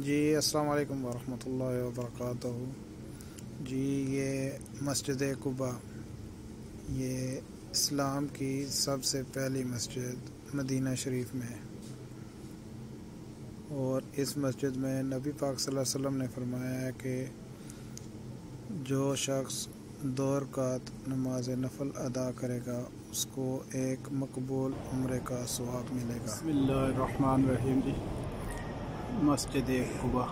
جی السلام علیکم ورحمۃ اللہ وبرکاتہ۔ جی یہ مسجد قباء، یہ اسلام کی سب سے پہلی مسجد مدینہ شریف میں ہے، اور اس مسجد میں نبی پاک صلی اللہ علیہ وسلم نے فرمایا ہے کہ جو شخص 2 رکعت نماز نفل ادا کرے گا اس کو ایک مقبول عمرے کا ثواب ملے گا۔ بسم اللہ الرحمن الرحیم۔ مسجد قباء